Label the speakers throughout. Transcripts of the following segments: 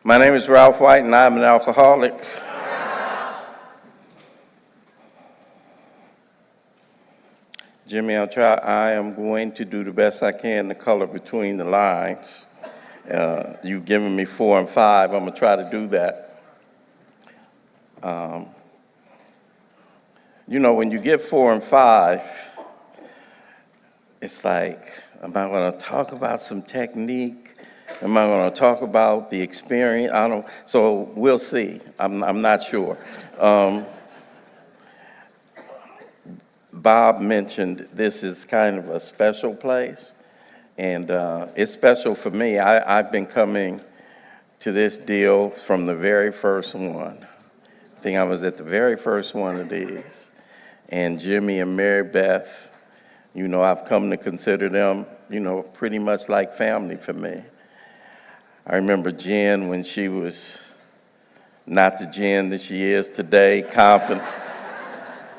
Speaker 1: My name is Ralph White, and I'm an alcoholic. Jimmy, I am going to do the best I can to color between the lines. You've given me 4 and 5. I'm going to try to do that. Um, when you get 4 and 5, it's like, am I going to talk about some technique? Am I going to talk about the experience? I don't. So we'll see. I'm not sure. Um, Bob mentioned this is kind of a special place, and it's special for me. I've been coming to this deal from the very first one. I think I was at the very first one of these. And Jimmy and Mary Beth, I've come to consider them, pretty much like family for me. I remember Jen when she was not the Jen that she is today, confident.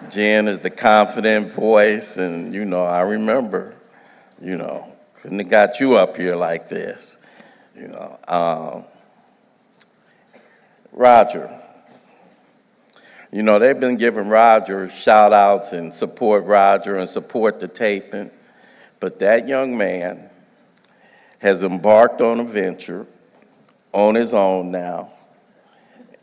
Speaker 1: Jen is the confident voice, and I remember, couldn't have got you up here like this, you know. Roger, they've been giving Roger shout outs and support Roger and support the taping, but that young man has embarked on a venture on his own now,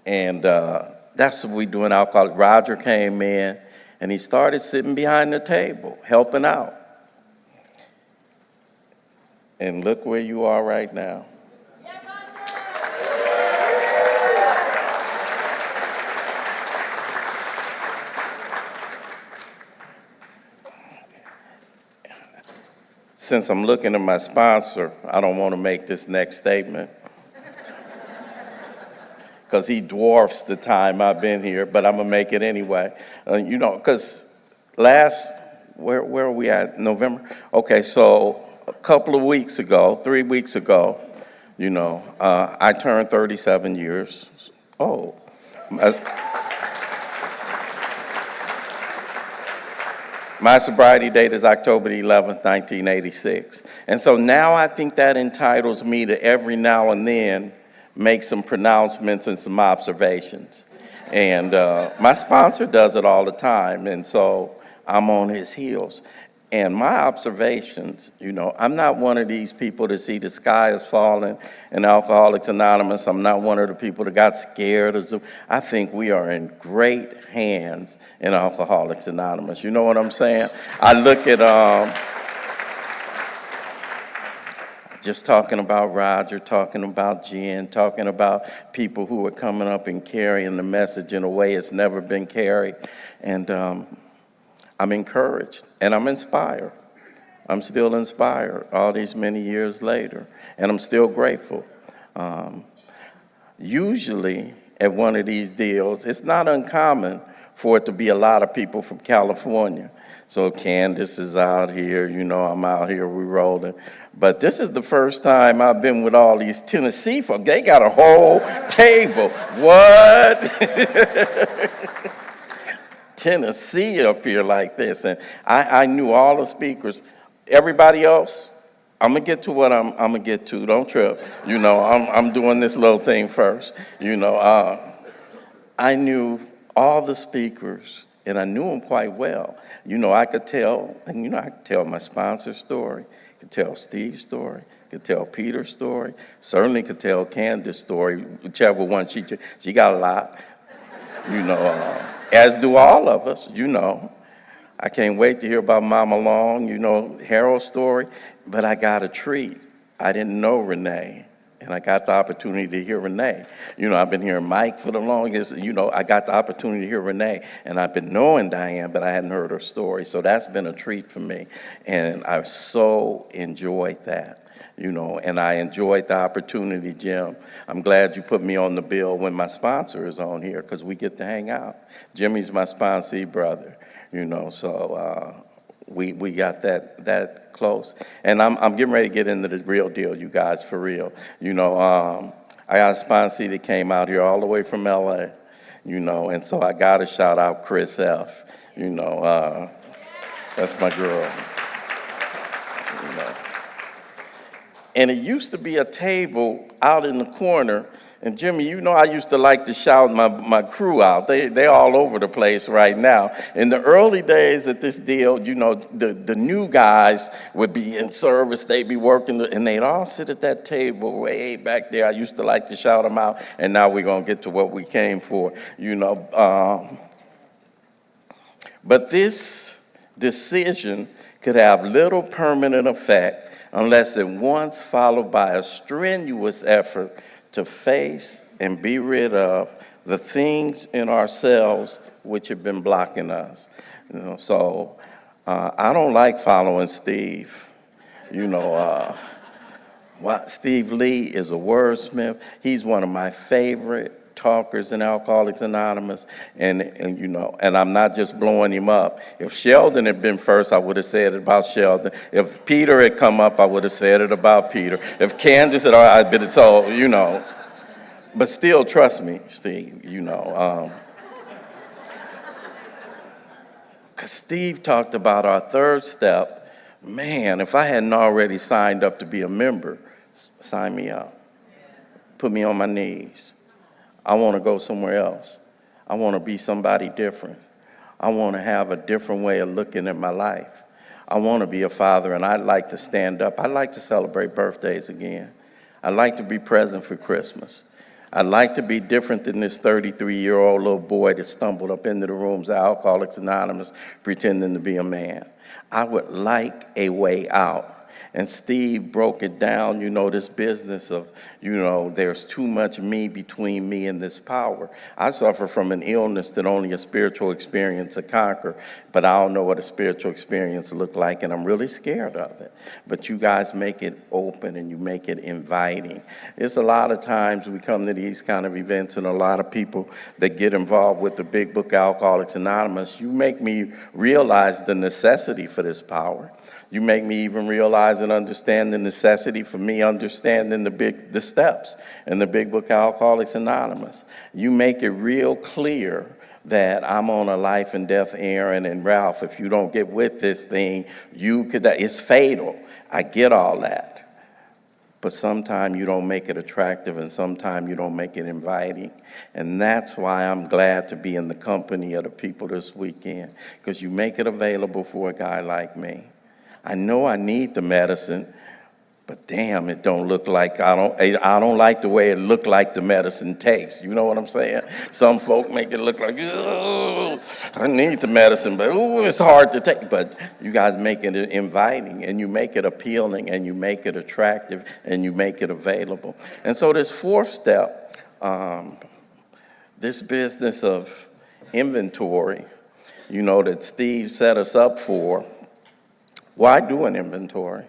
Speaker 1: and that's what we do in alcoholic. Roger came in and he started sitting behind the table, helping out. And look where you are right now. Since I'm looking at my sponsor, I don't want to make this next statement because he dwarfs the time I've been here, but I'm going to make it anyway. Because where are we at? November? Okay, so a couple of weeks ago, 3 weeks ago, I turned 37 years old. My sobriety date is October 11th, 1986. And so now I think that entitles me to every now and then make some pronouncements and some observations. And my sponsor does it all the time, and so I'm on his heels. And my observations, I'm not one of these people that see the sky is falling in Alcoholics Anonymous. I'm not one of the people that got scared. I think we are in great hands in Alcoholics Anonymous. You know what I'm saying? I look at just talking about Roger, talking about Jen, talking about people who are coming up and carrying the message in a way it's never been carried. And I'm encouraged and I'm inspired. I'm still inspired all these many years later, and I'm still grateful. Usually at one of these deals, it's not uncommon for it to be a lot of people from California. So Candace is out here, I'm out here, we rolling. But this is the first time I've been with all these Tennessee folks. They got a whole table. What? Tennessee up here like this. And I knew all the speakers. Everybody else, I'm going to get to what I'm going to get to. Don't trip. I'm doing this little thing first. I knew all the speakers, and I knew them quite well. I could tell, and I could tell my sponsor's story, could tell Steve's story, could tell Peter's story, certainly could tell Candace's story, whichever one she got a lot, as do all of us, I can't wait to hear about Mama Long, Harold's story, but I got a treat. I didn't know Renee, and I got the opportunity to hear Renee. I've been hearing Mike for the longest, I got the opportunity to hear Renee, and I've been knowing Diane, but I hadn't heard her story, so that's been a treat for me, and I've so enjoyed that. And I enjoyed the opportunity, Jim. I'm glad you put me on the bill when my sponsor is on here, because we get to hang out. Jimmy's my sponsee brother, so we got that close. And I'm getting ready to get into the real deal, you guys, for real. I got a sponsee that came out here all the way from LA, and so I got to shout out Chris F. That's my girl. And it used to be a table out in the corner, And Jimmy, you know I used to like to shout my crew out. They all over the place right now. In the early days of this deal, you know, the new guys would be in service, they'd be working, and they'd all sit at that table way back there. I used to like to shout them out, and now we're going to get to what we came for, you know. But this decision could have little permanent effect unless it once followed by a strenuous effort to face and be rid of the things in ourselves which have been blocking us. You know, so I don't like following Steve. You know, Steve Lee is a wordsmith. He's one of my favorite talkers in Alcoholics Anonymous, and you know, and I'm not just blowing him up. If Sheldon had been first, I would have said it about Sheldon. If Peter had come up, I would have said it about Peter. If Candace had, I'd been so, you know. But still, trust me, Steve. You know, because Steve talked about our third step. Man, if I hadn't already signed up to be a member, sign me up. Put me on my knees. I want to go somewhere else. I want to be somebody different. I want to have a different way of looking at my life. I want to be a father, and I'd like to stand up. I'd like to celebrate birthdays again. I'd like to be present for Christmas. I'd like to be different than this 33-year-old little boy that stumbled up into the rooms of Alcoholics Anonymous pretending to be a man. I would like a way out. And Steve broke it down, you know, this business of, you know, there's too much me between me and this power. I suffer from an illness that only a spiritual experience can conquer, but I don't know what a spiritual experience look like, and I'm really scared of it. But you guys make it open and you make it inviting. It's a lot of times we come to these kind of events, and a lot of people that get involved with the big book Alcoholics Anonymous, you make me realize the necessity for this power. You make me even realize and understand the necessity for me understanding the steps in the big book Alcoholics Anonymous. You make it real clear that I'm on a life and death errand, and Ralph, if you don't get with this thing, it's fatal. I get all that. But sometimes you don't make it attractive, and sometimes you don't make it inviting. And that's why I'm glad to be in the company of the people this weekend, because you make it available for a guy like me. I know I need the medicine, but damn, it don't look like, I don't like the way it look like the medicine tastes. You know what I'm saying? Some folk make it look like, oh, I need the medicine, but ooh, it's hard to take. But you guys make it inviting, and you make it appealing, and you make it attractive, and you make it available. And so this fourth step, this business of inventory, you know, that Steve set us up for. Why do an inventory?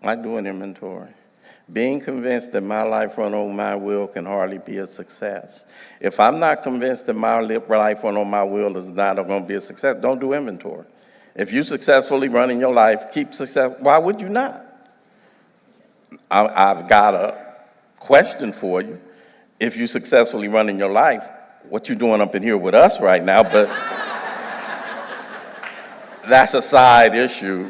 Speaker 1: Why do an inventory? Being convinced that my life run on my will can hardly be a success. If I'm not convinced that my life run on my will is not going to be a success, don't do inventory. If you successfully running your life, keep success. Why would you not? I've got a question for you. If you successfully running your life, what you doing up in here with us right now? But that's a side issue.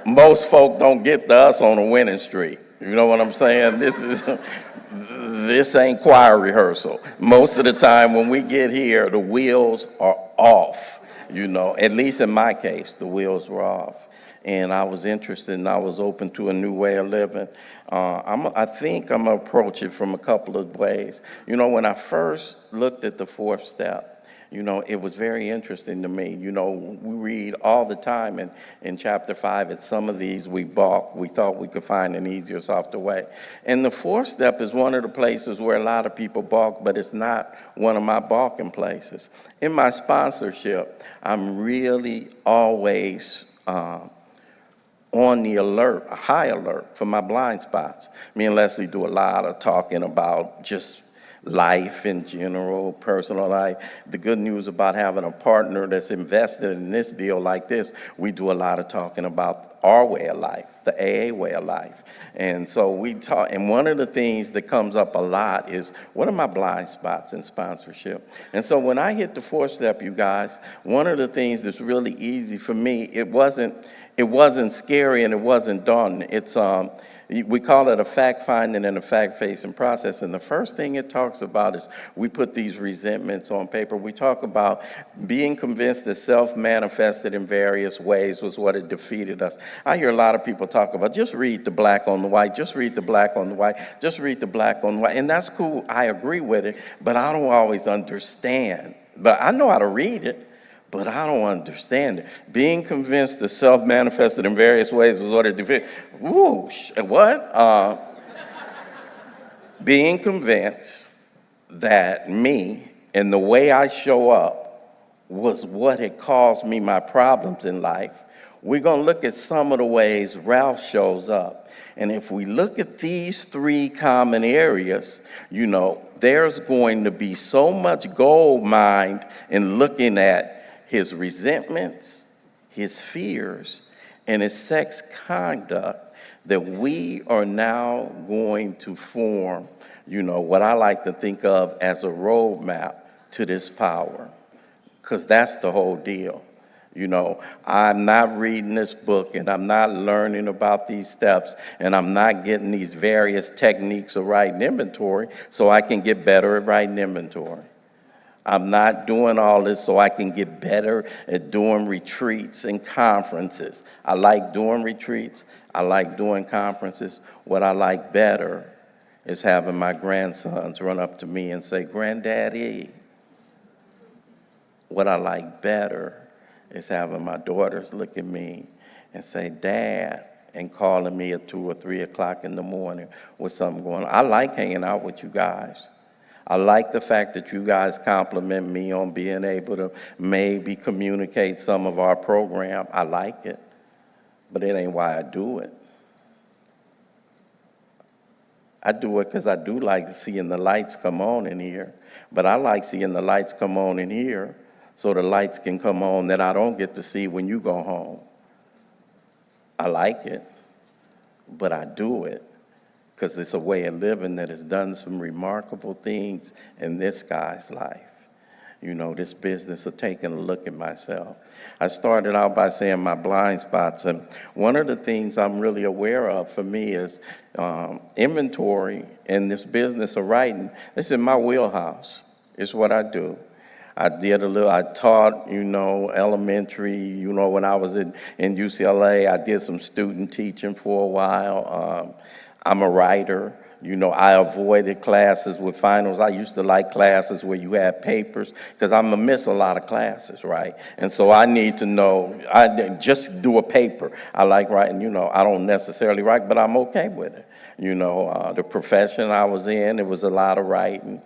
Speaker 1: Most folk don't get to us on a winning streak. You know what I'm saying? This ain't choir rehearsal. Most of the time when we get here, the wheels are off. You know, at least in my case, the wheels were off. And I was interested, and I was open to a new way of living. I think I'm gonna approach it from a couple of ways. You know, when I first looked at the fourth step, you know, it was very interesting to me. You know, we read all the time in chapter 5, at some of these we balked. We thought we could find an easier, softer way. And the fourth step is one of the places where a lot of people balk, but it's not one of my balking places. In my sponsorship, I'm really always on the alert, a high alert for my blind spots. Me and Leslie do a lot of talking about just life in general, personal life. The good news about having a partner that's invested in this deal like this, we do a lot of talking about our way of life, the AA way of life. And so we talk, and one of the things that comes up a lot is, what are my blind spots in sponsorship? And so when I hit the fourth step, you guys, one of the things that's really easy for me, it wasn't scary and it wasn't daunting. We call it a fact-finding and a fact-facing process. And the first thing it talks about is we put these resentments on paper. We talk about being convinced that self-manifested in various ways was what had defeated us. I hear a lot of people talk about, just read the black on the white, just read the black on the white, just read the black on the white. And that's cool. I agree with it, but I don't always understand. But I know how to read it, but I don't understand it. Being convinced the self manifested in various ways was what it defeated. Woo, what? Being convinced that me and the way I show up was what had caused me my problems in life. We're going to look at some of the ways Ralph shows up. And if we look at these three common areas, there's going to be so much gold mined in looking at his resentments, his fears, and his sex conduct that we are now going to form, what I like to think of as a roadmap to this power, because that's the whole deal. I'm not reading this book and I'm not learning about these steps and I'm not getting these various techniques of writing inventory so I can get better at writing inventory. I'm not doing all this so I can get better at doing retreats and conferences. I like doing retreats. I like doing conferences. What I like better is having my grandsons run up to me and say, "Granddaddy." What I like better is having my daughters look at me and say, "Dad," and calling me at 2 or 3 o'clock in the morning with something going on. I like hanging out with you guys. I like the fact that you guys compliment me on being able to maybe communicate some of our program. I like it, but it ain't why I do it. I do it because I do like seeing the lights come on in here, but I like seeing the lights come on in here so the lights can come on that I don't get to see when you go home. I like it, but I do it because it's a way of living that has done some remarkable things in this guy's life. This business of taking a look at myself. I started out by saying my blind spots, and one of the things I'm really aware of for me is inventory and this business of writing. It's in my wheelhouse. It's what I do. I taught, elementary, when I was in UCLA, I did some student teaching for a while. I'm a writer. I avoided classes with finals. I used to like classes where you had papers because I'm going to miss a lot of classes, right? And so I need to know, I didn't just do a paper. I like writing, I don't necessarily write, but I'm okay with it. The profession I was in, it was a lot of writing,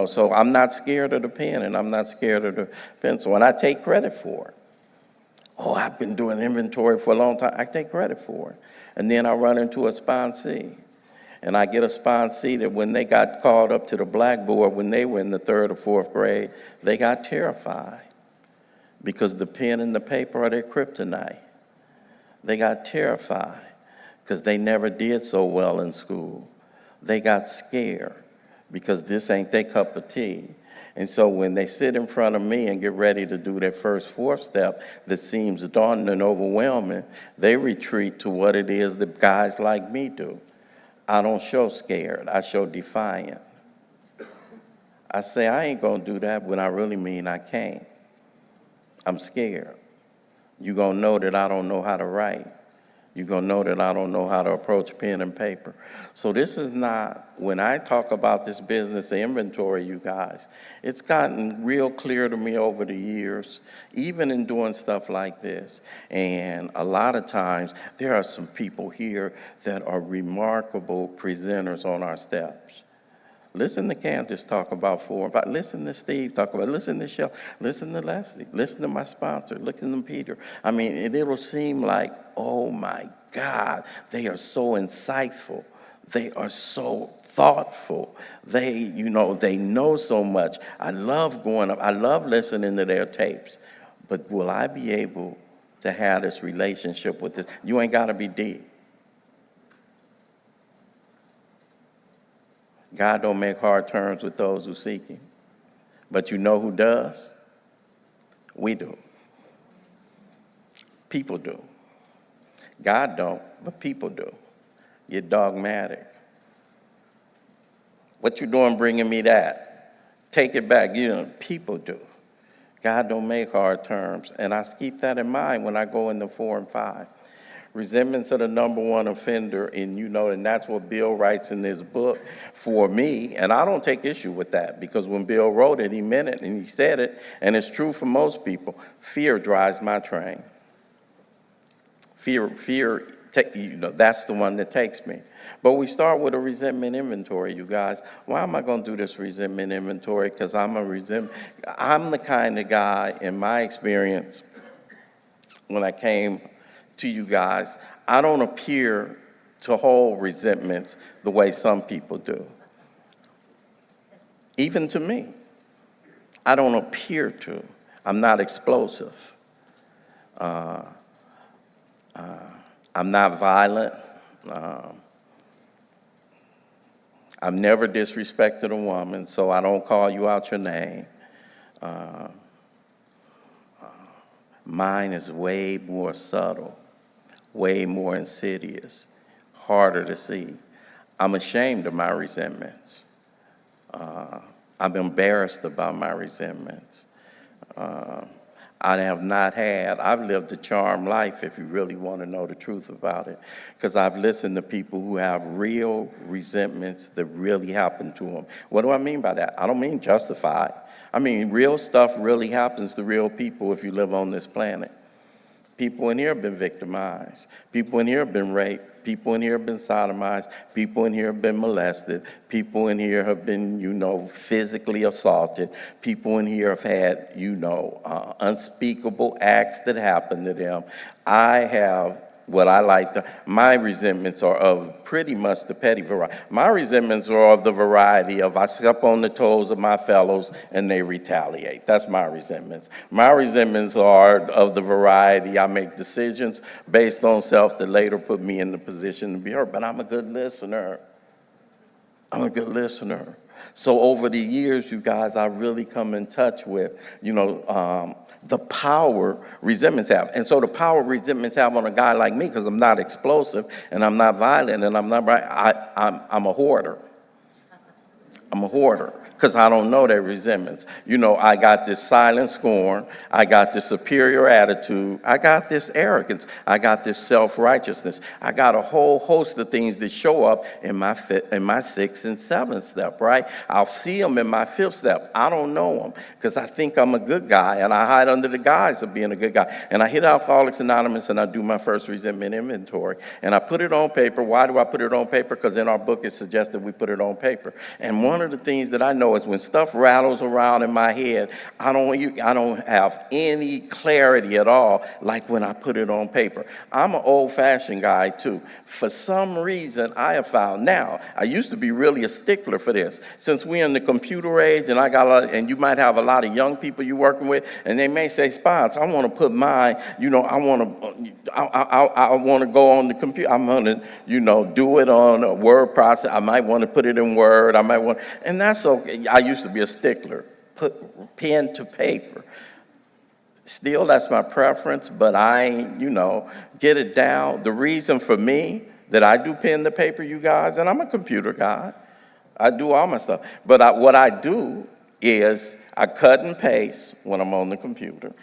Speaker 1: so I'm not scared of the pen and I'm not scared of the pencil, and I take credit for it. Oh, I've been doing inventory for a long time. I take credit for it. And then I run into a sponsee. And I get a sponsee that when they got called up to the blackboard when they were in the 3rd or 4th grade, they got terrified because the pen and the paper are their kryptonite. They got terrified because they never did so well in school. They got scared because this ain't their cup of tea. And so when they sit in front of me and get ready to do their first 4th step that seems daunting and overwhelming, they retreat to what it is that guys like me do. I don't show scared. I show defiant. I say I ain't going to do that when I really mean I can't. I'm scared. You're going to know that I don't know how to write. You're going to know that I don't know how to approach pen and paper. So this is not, when I talk about this business of inventory, you guys, it's gotten real clear to me over the years, even in doing stuff like this. And a lot of times, there are some people here that are remarkable presenters on our steps. Listen to Candace talk about 4 and 5. Listen to Steve talk about it. Listen to Shell. Listen to Leslie. Listen to my sponsor. Listen to Peter. I mean, it'll seem like, oh my God, they are so insightful. They are so thoughtful. They know so much. I love going up. I love listening to their tapes. But will I be able to have this relationship with this? You ain't got to be deep. God don't make hard terms with those who seek him. But you know who does? We do. People do. God don't, but people do. You're dogmatic. What you doing bringing me that? Take it back. You know, people do. God don't make hard terms. And I keep that in mind when I go into 4 and 5. Resentments are the number one offender, and you know, and that's what Bill writes in his book for me. And I don't take issue with that, because when Bill wrote it, he meant it and he said it, and it's true for most people. Fear drives my train. Fear, you know, that's the one that takes me. But we start with a resentment inventory, you guys. Why am I going to do this resentment inventory? Because I'm the kind of guy, in my experience, when I came to you guys, I don't appear to hold resentments the way some people do. Even to me, I don't appear to. I'm not explosive. I'm not violent. I've never disrespected a woman, so I don't call you out your name. Mine is way more subtle, way more insidious, harder to see. I'm ashamed of my resentments. I'm embarrassed about my resentments. I've lived a charmed life, if you really want to know the truth about it, because I've listened to people who have real resentments that really happen to them. What do I mean by that? I don't mean justified. I mean, real stuff really happens to real people if you live on this planet. People in here have been victimized. People in here have been raped. People in here have been sodomized. People in here have been molested. People in here have been, physically assaulted. People in here have had, unspeakable acts that happened to them. I have my resentments are of pretty much the petty variety. My resentments are of the variety of I step on the toes of my fellows and they retaliate. That's my resentments. My resentments are of the variety I make decisions based on self that later put me in the position to be hurt. But I'm a good listener. So over the years, you guys, I really come in touch with, the power resentments have. And so the power resentments have on a guy like me, because I'm not explosive and I'm not violent and I'm not right. I'm a hoarder. Because I don't know their resentments. I got this silent scorn. I got this superior attitude. I got this arrogance. I got this self-righteousness. I got a whole host of things that show up in my 6th and 7th step, right? I'll see them in my 5th step. I don't know them because I think I'm a good guy, and I hide under the guise of being a good guy. And I hit Alcoholics Anonymous, and I do my first resentment inventory. And I put it on paper. Why do I put it on paper? Because in our book, it suggests that we put it on paper. And one of the things that I know is when stuff rattles around in my head, I don't have any clarity at all like when I put it on paper. I'm an old-fashioned guy too. For some reason, I have found now, I used to be really a stickler for this. Since we're in the computer age and and you might have a lot of young people you're working with, and they may say, Spons, I want to put mine, I want to go on the computer. I'm going to, do it on a word process. I might want to put it in Word. And that's okay. I used to be a stickler, put pen to paper. Still, that's my preference, but I, get it down. The reason for me that I do pen to paper, you guys, and I'm a computer guy. I do all my stuff. But what I do is I cut and paste when I'm on the computer.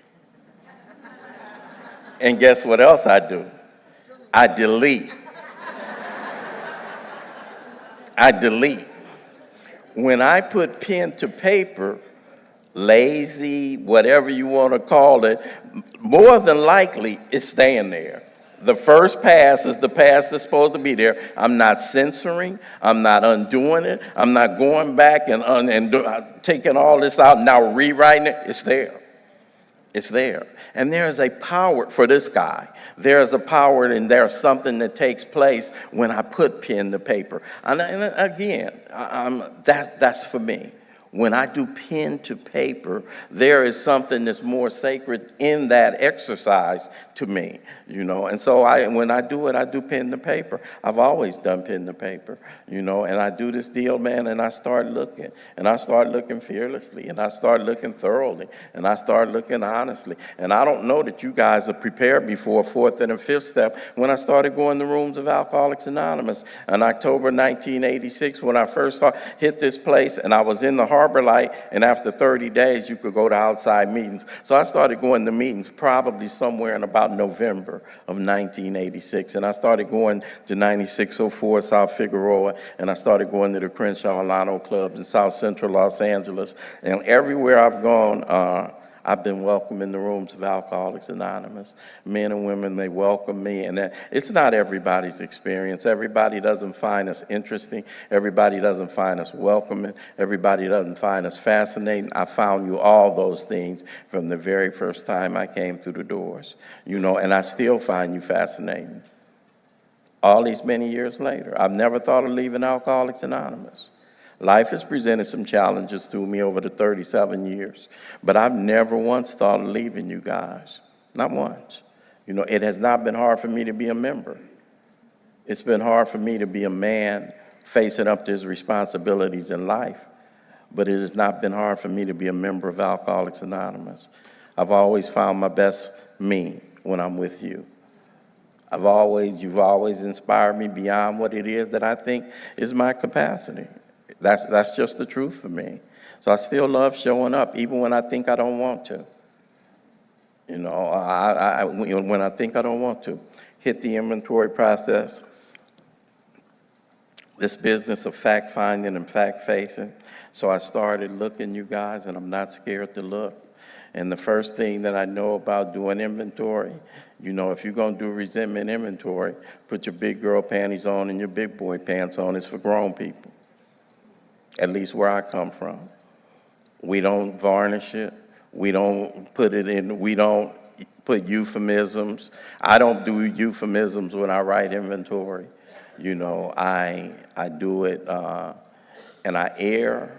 Speaker 1: And guess what else I do? I delete. When I put pen to paper, lazy, whatever you want to call it, more than likely it's staying there. The first pass is the pass that's supposed to be there. I'm not censoring. I'm not undoing it. I'm not going back and taking all this out and now rewriting it. It's there. It's there. And there's a power for this guy. There's a power and there's something that takes place when I put pen to paper. And again, that's for me. When I do pen to paper, there is something that's more sacred in that exercise to me, And so when I do it, I do pen to paper. I've always done pen to paper, and I do this deal, man, and I start looking, and I start looking fearlessly, and I start looking thoroughly, and I start looking honestly. And I don't know that you guys are prepared before a fourth and a fifth step. When I started going to rooms of Alcoholics Anonymous in October 1986, when I first hit this place, and I was in the Harbor Light, and after 30 days, you could go to outside meetings. So I started going to meetings probably somewhere in about November of 1986, and I started going to 9604 South Figueroa, and I started going to the Crenshaw Lano clubs in South Central Los Angeles, and everywhere I've gone, I've been welcomed in the rooms of Alcoholics Anonymous. Men and women, they welcome me, and it's not everybody's experience. Everybody doesn't find us interesting. Everybody doesn't find us welcoming. Everybody doesn't find us fascinating. I found you all those things from the very first time I came through the doors, and I still find you fascinating. All these many years later, I've never thought of leaving Alcoholics Anonymous. Life has presented some challenges to me over the 37 years, but I've never once thought of leaving you guys. Not once. It has not been hard for me to be a member. It's been hard for me to be a man facing up to his responsibilities in life, but it has not been hard for me to be a member of Alcoholics Anonymous. I've always found my best me when I'm with you. You've always inspired me beyond what it is that I think is my capacity. That's just the truth for me. So I still love showing up, even when I think I don't want to. When I think I don't want to. Hit the inventory process. This business of fact-finding and fact-facing. So I started looking, you guys, and I'm not scared to look. And the first thing that I know about doing inventory, if you're going to do resentment inventory, put your big girl panties on and your big boy pants on. It's for grown people. At least where I come from. We don't varnish it. We don't put it in, we don't put euphemisms. I don't do euphemisms when I write inventory. I do it, and I err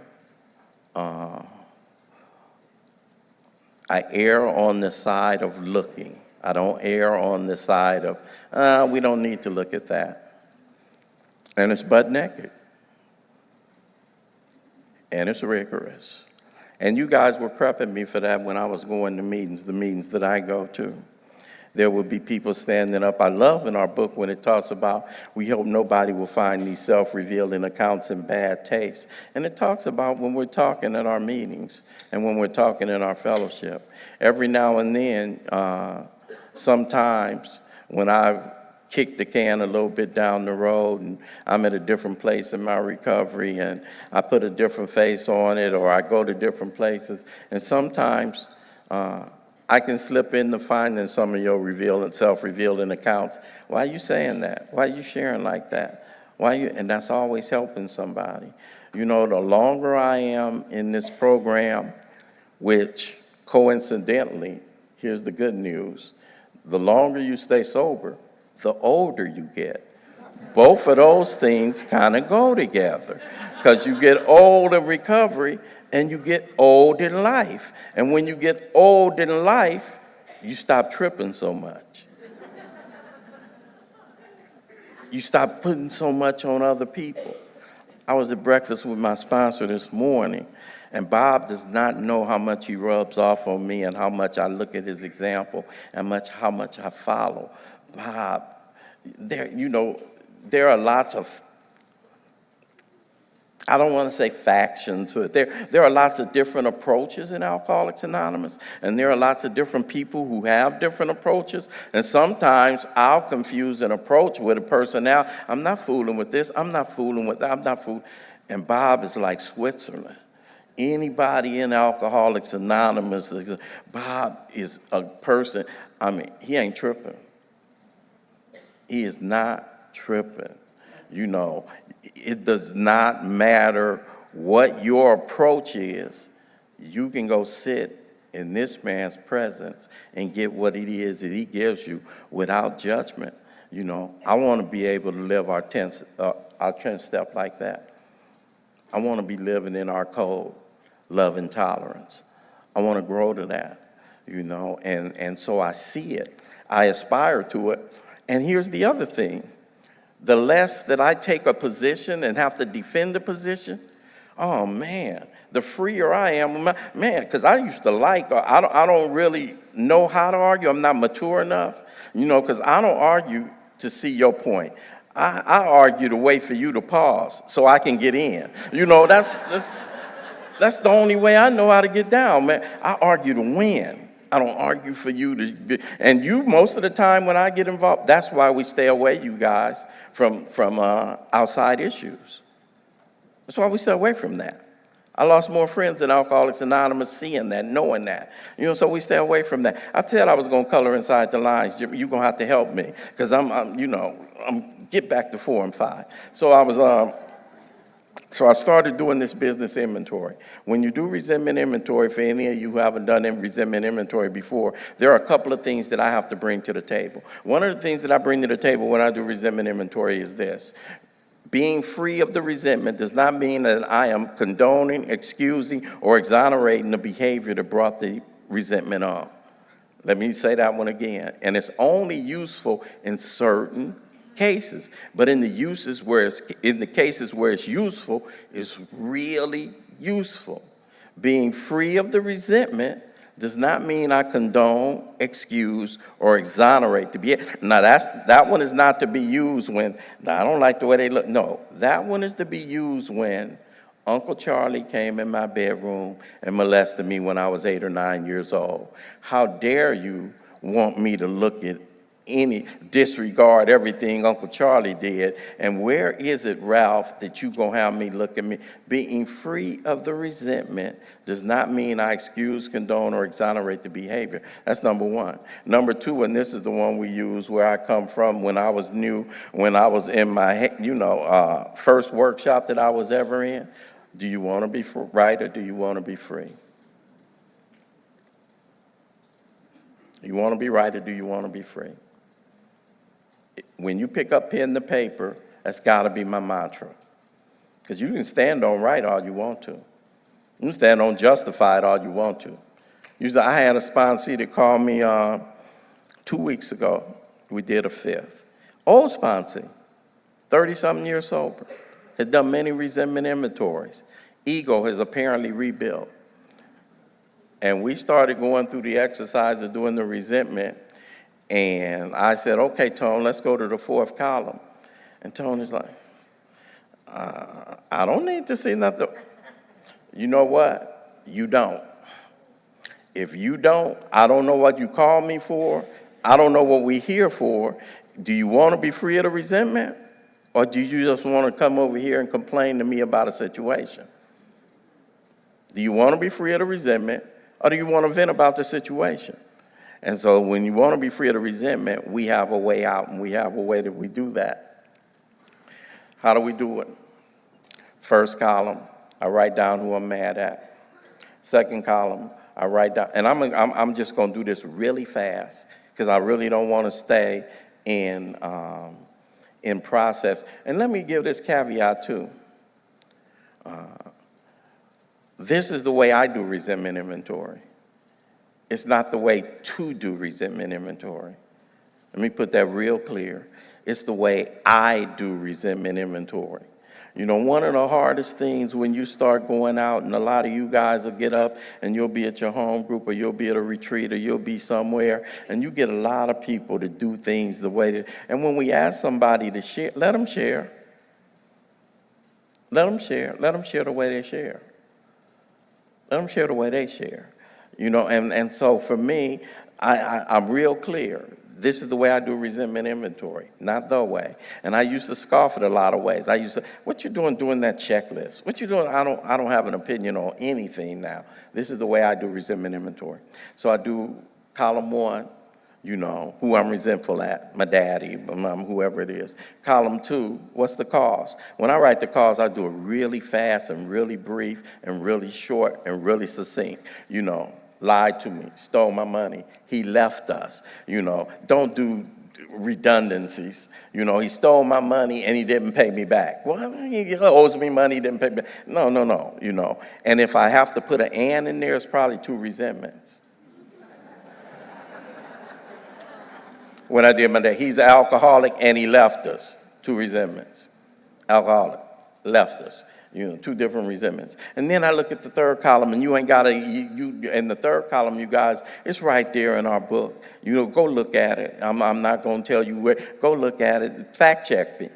Speaker 1: on the side of looking. I don't err on the side of, we don't need to look at that. And it's butt naked. And it's rigorous. And you guys were prepping me for that when I was going to meetings, the meetings that I go to. There would be people standing up. I love in our book when it talks about, we hope nobody will find these self-revealing accounts in bad taste. And it talks about when we're talking at our meetings and when we're talking in our fellowship. Every now and then, sometimes when I've kick the can a little bit down the road and I'm at a different place in my recovery and I put a different face on it or I go to different places. And sometimes I can slip into finding some of your self-revealing accounts. Why are you saying that? Why are you sharing like that? And that's always helping somebody. The longer I am in this program, which coincidentally, here's the good news, the longer you stay sober, the older you get. Both of those things kind of go together because you get old in recovery and you get old in life. And when you get old in life, you stop tripping so much. You stop putting so much on other people. I was at breakfast with my sponsor this morning, and Bob does not know how much he rubs off on me and how much I look at his example and how much I follow. Bob, there are lots of, I don't want to say factions to it. There are lots of different approaches in Alcoholics Anonymous, and there are lots of different people who have different approaches, and sometimes I'll confuse an approach with a personality. I'm not fooling with this, I'm not fooling with that, I'm not fooling. And Bob is like Switzerland. Anybody in Alcoholics Anonymous, Bob is a person, he ain't tripping. He is not tripping. It does not matter what your approach is. You can go sit in this man's presence and get what it is that he gives you without judgment. I want to be able to live our 10th step like that. I want to be living in our code. love and tolerance. I want to grow to that, and so I see it. I aspire to it. And here's the other thing. The less that I take a position and have to defend the position, oh man, the freer I am, man, because I used to I don't really know how to argue. I'm not mature enough, because I don't argue to see your point. I argue to wait for you to pause so I can get in. That's the only way I know how to get down, man. I argue to win. I don't argue for you to be, and you, most of the time when I get involved, that's why we stay away, you guys, from outside issues. That's why we stay away from that. I lost more friends in Alcoholics Anonymous seeing that, knowing that. So we stay away from that. I said I was going to color inside the lines. You're going to have to help me because I'm get back to 4 and 5. So I started doing this business inventory. When you do resentment inventory, for any of you who haven't done resentment inventory before, there are a couple of things that I have to bring to the table. One of the things that I bring to the table when I do resentment inventory is this. Being free of the resentment does not mean that I am condoning, excusing, or exonerating the behavior that brought the resentment on. Let me say that one again. And it's only useful in certain cases, but in the cases where it's useful, it's really useful. Being free of the resentment does not mean I condone, excuse, or exonerate the behavior. Now that one is not to be used when I don't like the way they look. No, that one is to be used when Uncle Charlie came in my bedroom and molested me when I was 8 or 9 years old. How dare you want me to look at disregard everything Uncle Charlie did? And where is it, Ralph, that you gonna have me look at me? Being free of the resentment does not mean I excuse, condone, or exonerate the behavior. That's number one. Number two, and this is the one we use where I come from when I was new, when I was in my, first workshop that I was ever in. Do you want to be right or do you want to be free? Do you want to be right or do you want to be free? When you pick up pen to paper, that's got to be my mantra. Because you can stand on right all you want to. You can stand on justified all you want to. I had a sponsee that called me 2 weeks ago. We did a fifth. Old sponsee, 30-something years sober. Had done many resentment inventories. Ego has apparently rebuilt. And we started going through the exercise of doing the resentment. And I said, okay, Tone, let's go to the fourth column. And Tone is like, I don't need to see nothing. You know what? You don't. If you don't, I don't know what you call me for. I don't know what we're here for. Do you want to be free of the resentment? Or do you just want to come over here and complain to me about a situation? Do you want to be free of the resentment? Or do you want to vent about the situation? And so when you want to be free of the resentment, we have a way out, and we have a way that we do that. How do we do it? First column, I write down who I'm mad at. Second column, I write down, and I'm just going to do this really fast because I really don't want to stay in process. And let me give this caveat too. This is the way I do resentment inventory. It's not the way to do resentment inventory. Let me put that real clear. It's the way I do resentment inventory. One of the hardest things when you start going out, and a lot of you guys will get up and you'll be at your home group or you'll be at a retreat or you'll be somewhere, and you get a lot of people to do things the way that, and when we ask somebody to share, let them share. Let them share. Let them share the way they share. Let them share the way they share. And so for me, I'm real clear. This is the way I do resentment inventory, not the way. And I used to scoff at a lot of ways. I used to, what you doing that checklist? What you doing? I don't have an opinion on anything now. This is the way I do resentment inventory. So I do column one, who I'm resentful at, my daddy, my mom, whoever it is. Column two, what's the cause? When I write the cause, I do it really fast and really brief and really short and really succinct. Lied to me, stole my money, he left us. Don't do redundancies. He stole my money and he didn't pay me back. Well, he owes me money, he didn't pay me back. No. And if I have to put an and in there, it's probably two resentments. When I did my day, he's an alcoholic and he left us. Two resentments. Alcoholic, left us. Two different resentments. And then I look at the third column, and you ain't got to, in the third column, you guys, it's right there in our book. Go look at it. I'm not going to tell you where. Go look at it. Fact check me.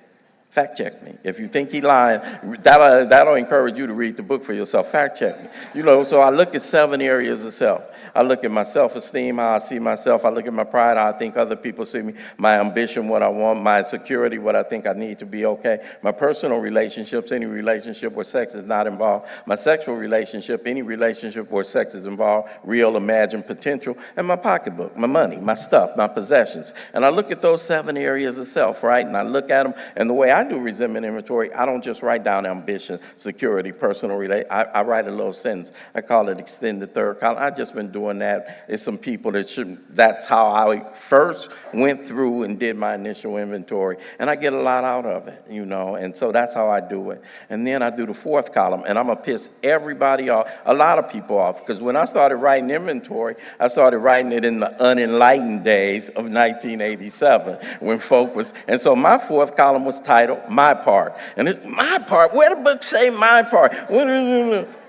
Speaker 1: Fact check me. If you think he lying, that'll encourage you to read the book for yourself. Fact check me. So I look at 7 areas of self. I look at my self-esteem, how I see myself. I look at my pride, how I think other people see me. My ambition, what I want. My security, what I think I need to be okay. My personal relationships, any relationship where sex is not involved. My sexual relationship, any relationship where sex is involved. Real, imagined, potential. And my pocketbook, my money, my stuff, my possessions. And I look at those 7 areas of self, right? And I look at them, and the way I do resentment inventory, I don't just write down ambition, security, personal relate. I write a little sentence. I call it extended third column. I've just been doing that. It's some people that's how I first went through and did my initial inventory. And I get a lot out of it, and so that's how I do it. And then I do the 4th column, and I'm going to piss everybody off, a lot of people off, because when I started writing inventory, I started writing it in the unenlightened days of 1987, when folk was, and so my 4th column was titled My Part. And it's my part. Where the book say my part?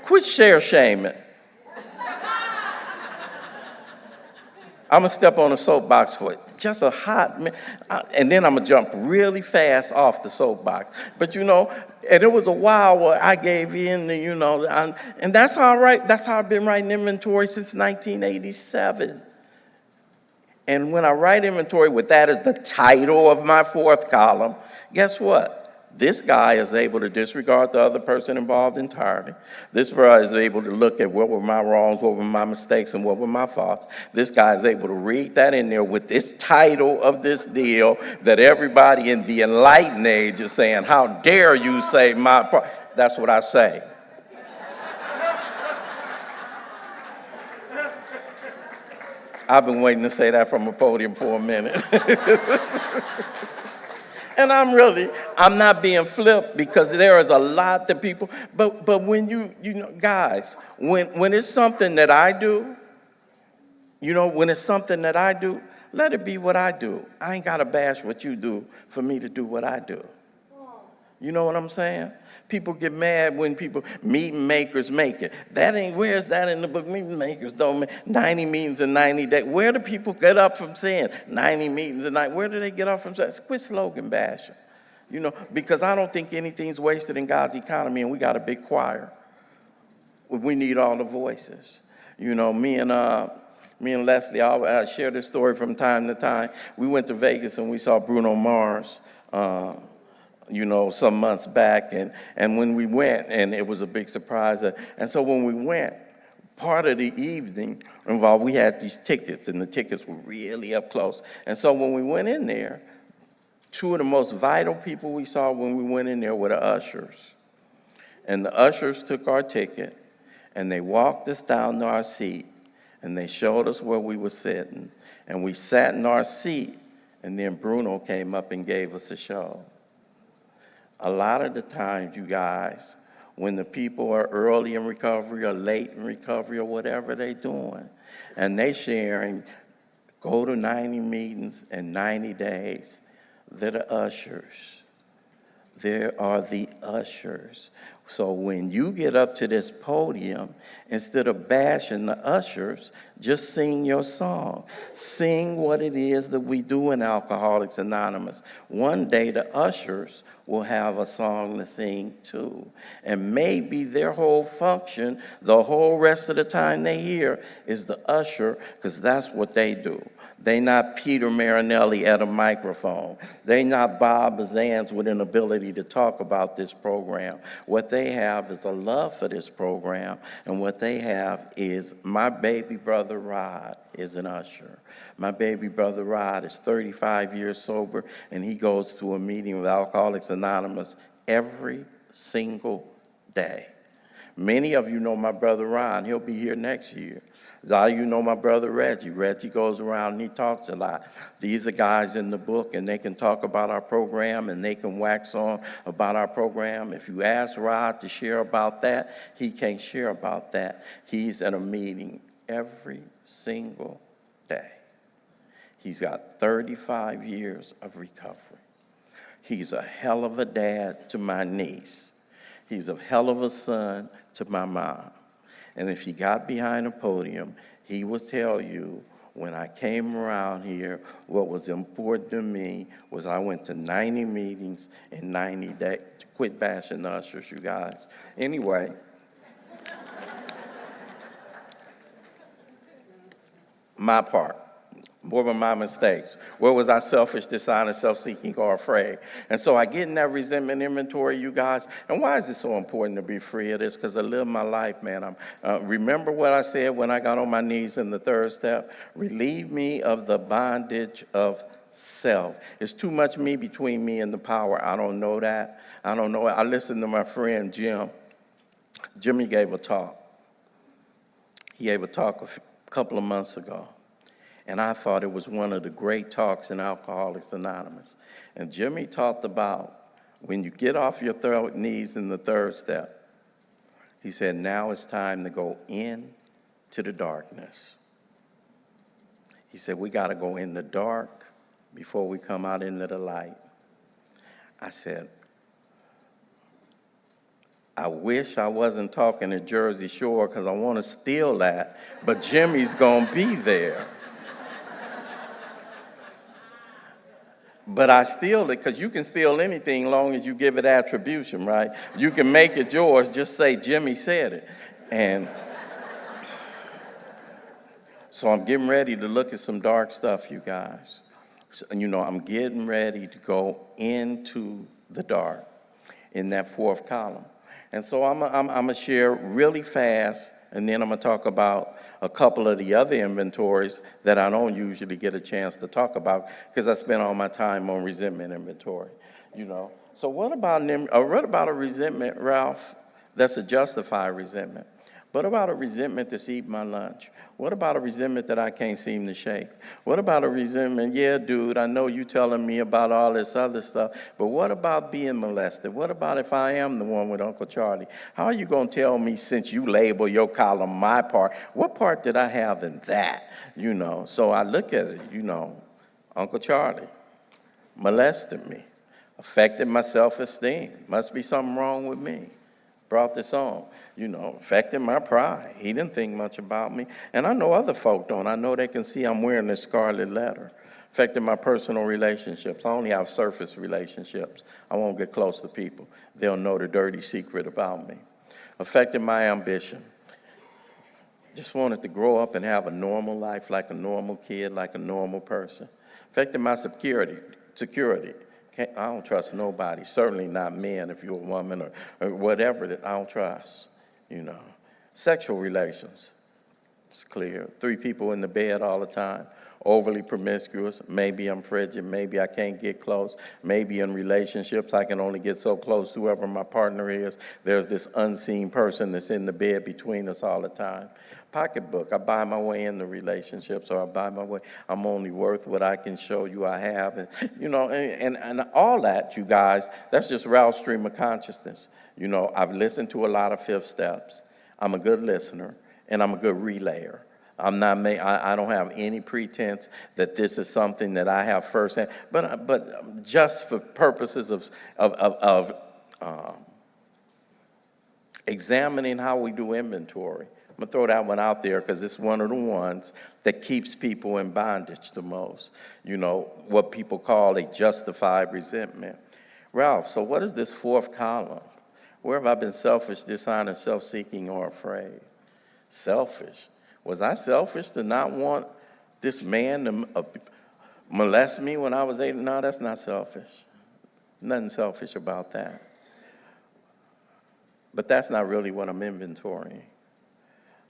Speaker 1: Quit share shaming. I'm going to step on a soapbox for just a hot minute, and then I'm going to jump really fast off the soapbox. But, and it was a while where I gave in, and that's how I write. That's how I've been writing inventory since 1987. And when I write inventory with that as the title of my 4th column, guess what? This guy is able to disregard the other person involved entirely. This guy is able to look at what were my wrongs, what were my mistakes, and what were my faults. This guy is able to read that in there with this title of this deal that everybody in the enlightened age is saying, how dare you say my part? That's what I say. I've been waiting to say that from a podium for a minute. And I'm not being flipped, because there is a lot that people, but when guys, when it's something that I do, when it's something that I do, let it be what I do. I ain't got to bash what you do for me to do what I do. You know what I'm saying? People get mad when meeting makers make it. Where's that in the book? Meeting makers don't make 90 meetings in 90 days. Where do people get up from saying 90 meetings in 90? Where do they get up from saying? Quit slogan bashing. Because I don't think anything's wasted in God's economy, and we got a big choir. We need all the voices. Me and Leslie, I share this story from time to time. We went to Vegas and we saw Bruno Mars. Some months back, and when we went, and it was a big surprise. And so when we went, part of the evening involved, we had these tickets, and the tickets were really up close. And so when we went in there, 2 of the most vital people we saw when we went in there were the ushers. And the ushers took our ticket, and they walked us down to our seat, and they showed us where we were sitting. And we sat in our seat, and then Bruno came up and gave us a show. A lot of the times, you guys, when the people are early in recovery or late in recovery or whatever they're doing, and they sharing, go to 90 meetings in 90 days, they're the ushers. There are the ushers. So when you get up to this podium, instead of bashing the ushers, just sing your song. Sing what it is that we do in Alcoholics Anonymous. One day the ushers will have a song to sing too. And maybe their whole function, the whole rest of the time they hear, is the usher, because that's what they do. They not Peter Marinelli at a microphone. They not Bob Bazans with an ability to talk about this program. What they have is a love for this program, and what they have is my baby brother Rod is an usher. My baby brother Rod is 35 years sober, and he goes to a meeting with Alcoholics Anonymous every single day. Many of you know my brother Ron. He'll be here next year. A lot of you know my brother Reggie. Reggie goes around and he talks a lot. These are guys in the book, and they can talk about our program, and they can wax on about our program. If you ask Rod to share about that, he can't share about that. He's at a meeting every single day. He's got 35 years of recovery. He's a hell of a dad to my niece. He's a hell of a son to my mom. And if he got behind a podium, he would tell you, when I came around here, what was important to me was I went to 90 meetings in 90 days. Quit bashing the ushers, you guys. Anyway. My part. What were my mistakes? Where was I selfish, dishonest, self-seeking, or afraid? And so I get in that resentment inventory, you guys. And why is it so important to be free of this? Because I live my life, man. Remember what I said when I got on my knees in the third step? Relieve me of the bondage of self. It's too much me between me and the power. I don't know that. I don't know it. I listened to my friend Jim. Jimmy gave a talk. He gave a talk a couple of months ago. And I thought it was one of the great talks in Alcoholics Anonymous. And Jimmy talked about when you get off your knees in the third step, he said, now it's time to go into the darkness. He said, we got to go in the dark before we come out into the light. I said, I wish I wasn't talking to Jersey Shore because I want to steal that, but Jimmy's going to be there. But I steal it because you can steal anything long as you give it attribution, right? You can make it yours, just say Jimmy said it. And so I'm getting ready to look at some dark stuff, you guys. So, I'm getting ready to go into the dark in that fourth column. And so I'm going to share really fast, and then I'm going to talk about a couple of the other inventories that I don't usually get a chance to talk about because I spend all my time on resentment inventory, So what about a resentment, Ralph, that's a justified resentment? What about a resentment that's eating my lunch? What about a resentment that I can't seem to shake? What about a resentment, yeah, dude, I know you telling me about all this other stuff, but what about being molested? What about if I am the one with Uncle Charlie? How are you going to tell me, since you label your column my part, what part did I have in that? So I look at it, Uncle Charlie molested me, affected my self-esteem. Must be something wrong with me. Brought this on, affected my pride. He didn't think much about me. And I know other folk don't. I know they can see I'm wearing this scarlet letter. Affected my personal relationships. I only have surface relationships. I won't get close to people. They'll know the dirty secret about me. Affected my ambition. Just wanted to grow up and have a normal life like a normal kid, like a normal person. Affected my security. I don't trust nobody, certainly not men if you're a woman or whatever that I don't trust, Sexual relations, it's clear. 3 people in the bed all the time, overly promiscuous. Maybe I'm frigid, maybe I can't get close. Maybe in relationships I can only get so close to whoever my partner is. There's this unseen person that's in the bed between us all the time. Pocketbook, I buy my way into relationships, or I buy my way. I'm only worth what I can show you I have. And, and all that, you guys, that's just Ralph's stream of consciousness. I've listened to a lot of fifth steps. I'm a good listener, and I'm a good relayer. I don't have any pretense that this is something that I have firsthand, but just for purposes of examining how we do inventory. I'm going to throw that one out there because it's one of the ones that keeps people in bondage the most. What people call a justified resentment. Ralph, so what is this fourth column? Where have I been selfish, dishonest, self-seeking, or afraid? Selfish. Was I selfish to not want this man to molest me when I was 8? No, that's not selfish. Nothing selfish about that. But that's not really what I'm inventorying.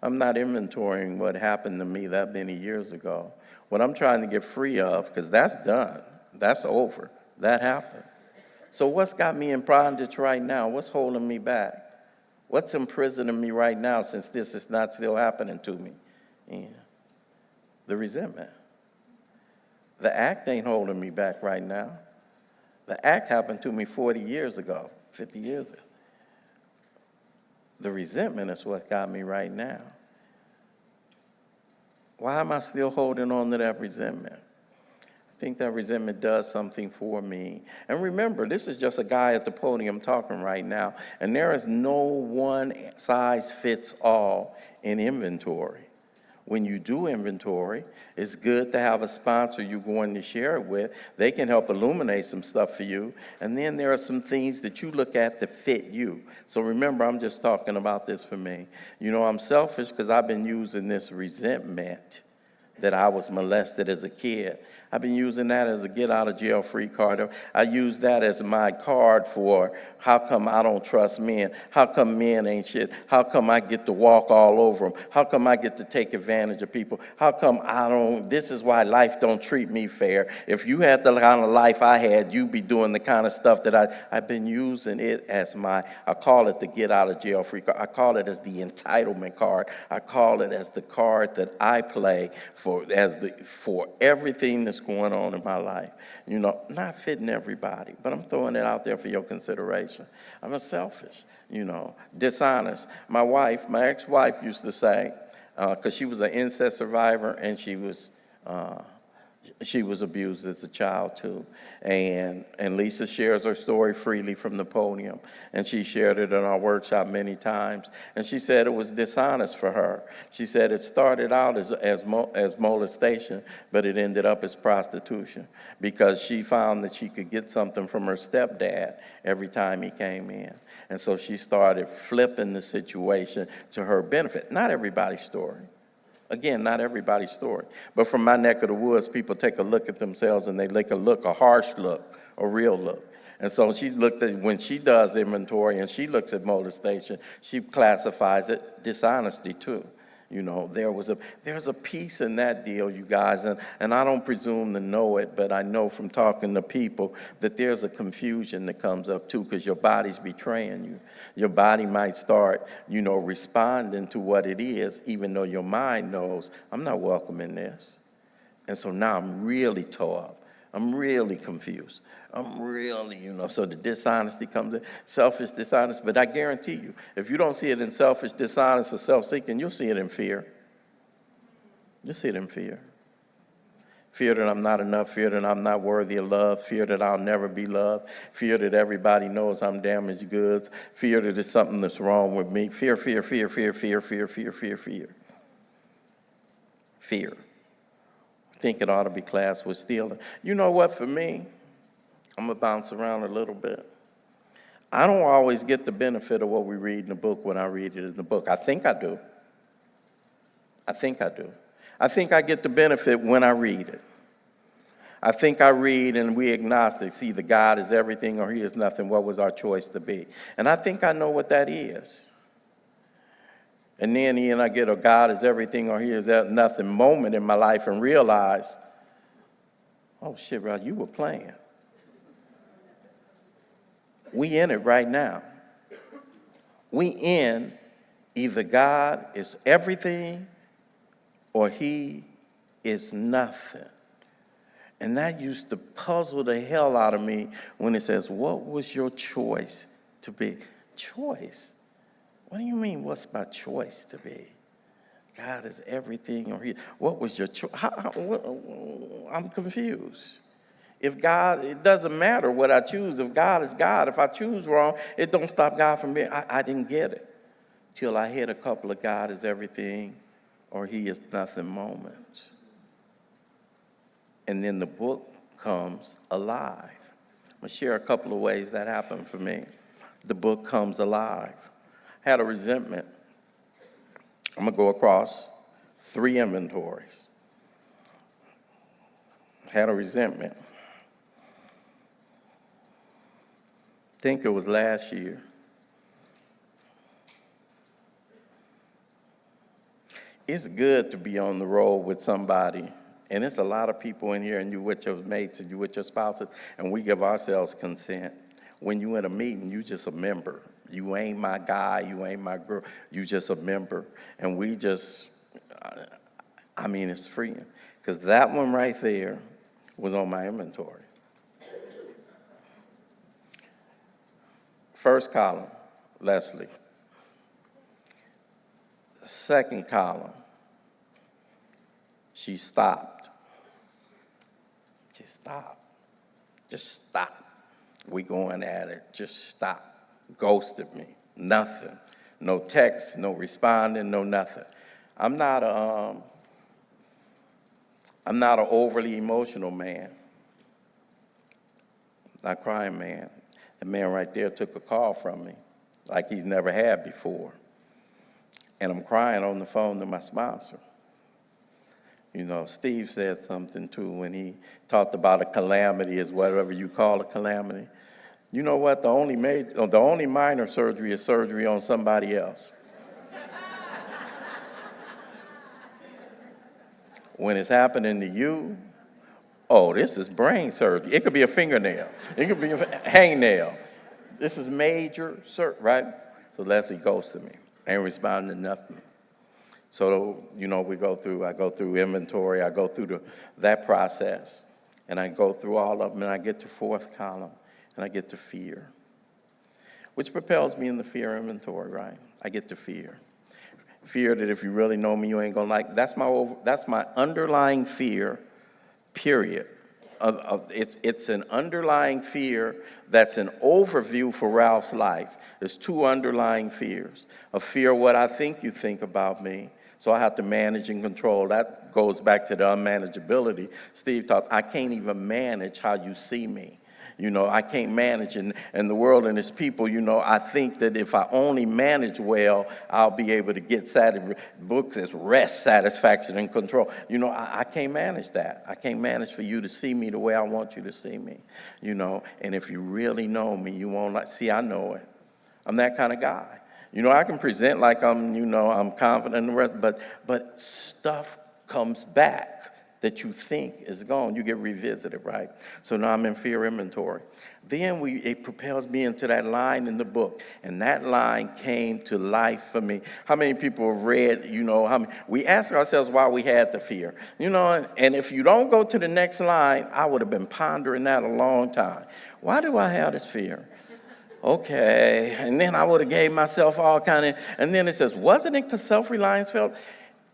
Speaker 1: I'm not inventorying what happened to me that many years ago. What I'm trying to get free of, because that's done, that's over, that happened. So what's got me in bondage right now? What's holding me back? What's imprisoning me right now since this is not still happening to me? Yeah. The resentment. The act ain't holding me back right now. The act happened to me 40 years ago, 50 years ago. The resentment is what got me right now. Why am I still holding on to that resentment? I think that resentment does something for me. And remember, this is just a guy at the podium talking right now, and there is no one size fits all in inventory. When you do inventory, it's good to have a sponsor you're going to share it with. They can help illuminate some stuff for you. And then there are some things that you look at that fit you. So remember, I'm just talking about this for me. You know, I'm selfish because I've been using this resentment that I was molested as a kid. I've been using that as a get out of jail free card. I use that as my card for how come I don't trust men? How come men ain't shit? How come I get to walk all over them? How come I get to take advantage of people? How come I don't, this is why life don't treat me fair. If you had the kind of life I had, you'd be doing the kind of stuff that I've been using it as I call it the get out of jail free card. I call it as the entitlement card. I call it as the card that I play for everything that's going on in my life. You know, not fitting everybody, but I'm throwing it out there for your consideration. I'm a selfish, dishonest. My ex-wife used to say, because she was an incest survivor and she was abused as a child too. And Lisa shares her story freely from the podium. And she shared it in our workshop many times. And she said it was dishonest for her. She said it started out as molestation, but it ended up as prostitution because she found that she could get something from her stepdad every time he came in. And so she started flipping the situation to her benefit. Not everybody's story. Again, not everybody's story. But from my neck of the woods, people take a look at themselves and they take a harsh look, a real look. And so she looked at, when she does inventory and she looks at molestation, she classifies it dishonesty too. There's a piece in that deal, you guys, and I don't presume to know it, but I know from talking to people that there's a confusion that comes up too, because your body's betraying you. Your body might start, responding to what it is, even though your mind knows, I'm not welcoming this. And so now I'm really tore up. I'm really confused. I'm really, so the dishonesty comes in, selfish, dishonest. But I guarantee you, if you don't see it in selfish, dishonest, or self-seeking, you'll see it in fear. You'll see it in fear. Fear that I'm not enough, fear that I'm not worthy of love, fear that I'll never be loved, fear that everybody knows I'm damaged goods, fear that there's something that's wrong with me. Fear, fear, fear, fear, fear, fear, fear, fear, fear. Fear. Think it ought to be classed with stealing. You know what, for me, I'm going to bounce around a little bit. I don't always get the benefit of what we read in the book when I read it in the book. I think I do. I think I get the benefit when I read it. I think I read and we agnostics, either God is everything or he is nothing. What was our choice to be? And I think I know what that is. And then I get a God is everything or he is nothing moment in my life and realize, oh shit, Rod, you were playing. We in it right now. We in either God is everything or he is nothing. And that used to puzzle the hell out of me when it says, what was your choice to be? Choice? What do you mean, what's my choice to be? God is everything or he, what was your choice? I'm confused. If God, it doesn't matter what I choose. If God is God, if I choose wrong, it don't stop God from being, I didn't get it till I hit a couple of God is everything or he is nothing moments. And then the book comes alive. I'm going to share a couple of ways that happened for me. The book comes alive. I had a resentment. I'm going to go across 3 inventories. Had a resentment. I think it was last year. It's good to be on the road with somebody, and it's a lot of people in here, and you with your mates, and you with your spouses, and we give ourselves consent. When you in a meeting, you just a member. You ain't my guy, you ain't my girl, you just a member. And we just, I mean, it's freeing. Because that one right there was on my inventory. First column, Leslie. Second column, she stopped. Just stop. Just stop. We going at it. Just stop. Ghosted me. Nothing. No text, no responding, no nothing. I'm not an overly emotional man. Not crying man. The man right there took a call from me like he's never had before. And I'm crying on the phone to my sponsor. You know, Steve said something too when he talked about a calamity is whatever you call a calamity. You know what? The only minor surgery is surgery on somebody else. When it's happening to you, oh, this is brain surgery. It could be a fingernail. It could be a hangnail. This is major surgery, right? So Leslie ghosted me. Ain't responding to nothing. So, you know, I go through inventory, I go through that process, and I go through all of them, and I get to fourth column, and I get to fear, which propels me in the fear inventory, right? I get to fear. Fear that if you really know me, you ain't gonna like, that's my underlying fear, period. It's an underlying fear that's an overview for Ralph's life. There's two underlying fears. A fear of what I think you think about me, so I have to manage and control. That goes back to the unmanageability. Steve talked, I can't even manage how you see me. You know, I can't manage, and the world and its people, you know, I think that if I only manage well, I'll be able to get books as rest, satisfaction, and control. You know, I can't manage that. I can't manage for you to see me the way I want you to see me, you know. And if you really know me, you won't see, I know it. I'm that kind of guy. You know, I can present like I'm confident in the rest, but stuff comes back that you think is gone. You get revisited, right? So now I'm in fear inventory. Then it propels me into that line in the book, and that line came to life for me. How many people have read, you know, we ask ourselves why we had the fear, you know, and if you don't go to the next line, I would have been pondering that a long time. Why do I have this fear? Okay, and then I would have gave myself all kind of, and then it says, wasn't it because self-reliance failed?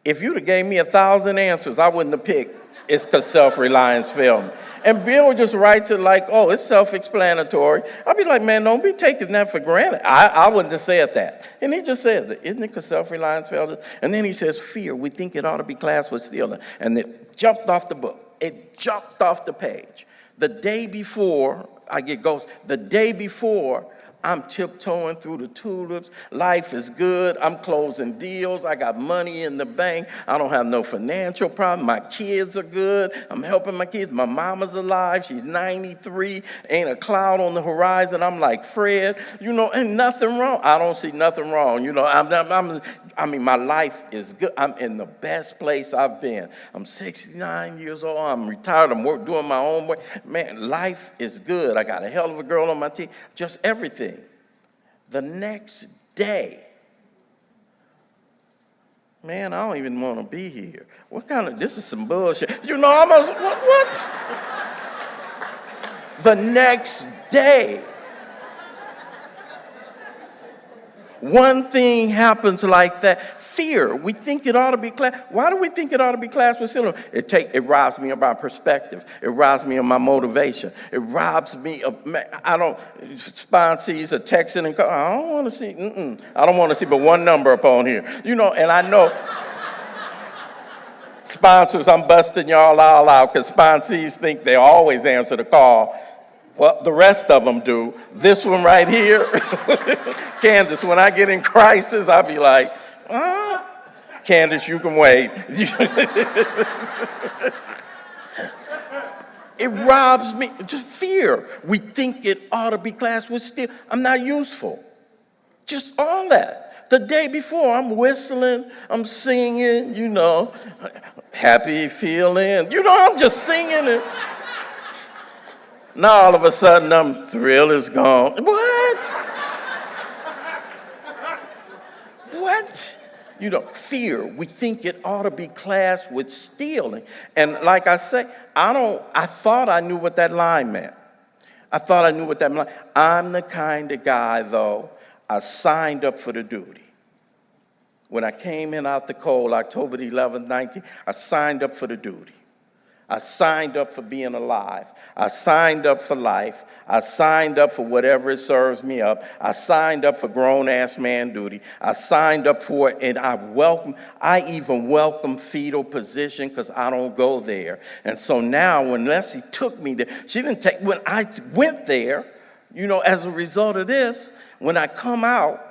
Speaker 1: If you'd have gave me 1,000 answers, I wouldn't have picked it's because self-reliance failed me. And Bill just writes it like, oh, it's self-explanatory. I'd be like, man, don't be taking that for granted. I wouldn't have said that. And he just says it. Isn't it because self-reliance failed us? And then he says, fear, we think it ought to be classed with stealing. And it jumped off the book. It jumped off the page. The day before I get ghosted, the day before, I'm tiptoeing through the tulips. Life is good. I'm closing deals. I got money in the bank. I don't have no financial problem. My kids are good. I'm helping my kids. My mama's alive. She's 93. Ain't a cloud on the horizon. I'm like Fred. You know, ain't nothing wrong. I don't see nothing wrong. You know, I mean, my life is good. I'm in the best place I've been. I'm 69 years old. I'm retired. I'm doing my own way. Man, life is good. I got a hell of a girl on my team. Just everything. The next day, man, I don't even want to be here. This is some bullshit. You know, what? The next day, one thing happens like that. Fear. We think it ought to be classed. Why do we think it ought to be classed with stealing? It robs me of my perspective. It robs me of my motivation. It robs me of, sponsees are texting and calling. I don't want to see, I don't want to see but one number up on here. You know, and I know, sponsors, I'm busting y'all all out because sponsees think they always answer the call. Well, the rest of them do. This one right here, Candace, when I get in crisis, I'll be like, Candace, you can wait. It robs me, just fear. We think it ought to be classed with steal. I'm not useful. Just all that. The day before, I'm whistling, I'm singing, you know, happy feeling. You know, I'm just singing it. Now all of a sudden, thrill is gone. What? what? Fear, we think it ought to be classed with stealing. And like I say, I thought I knew what that line meant. I thought I knew what that meant. I'm the kind of guy, though, I signed up for the duty. When I came in out the cold, October the 11th, 19, I signed up for the duty. I signed up for being alive. I signed up for life. I signed up for whatever it serves me up. I signed up for grown-ass man duty. I signed up for it, and I even welcome fetal position because I don't go there. And so now when Leslie took me there, when I went there, as a result of this, when I come out,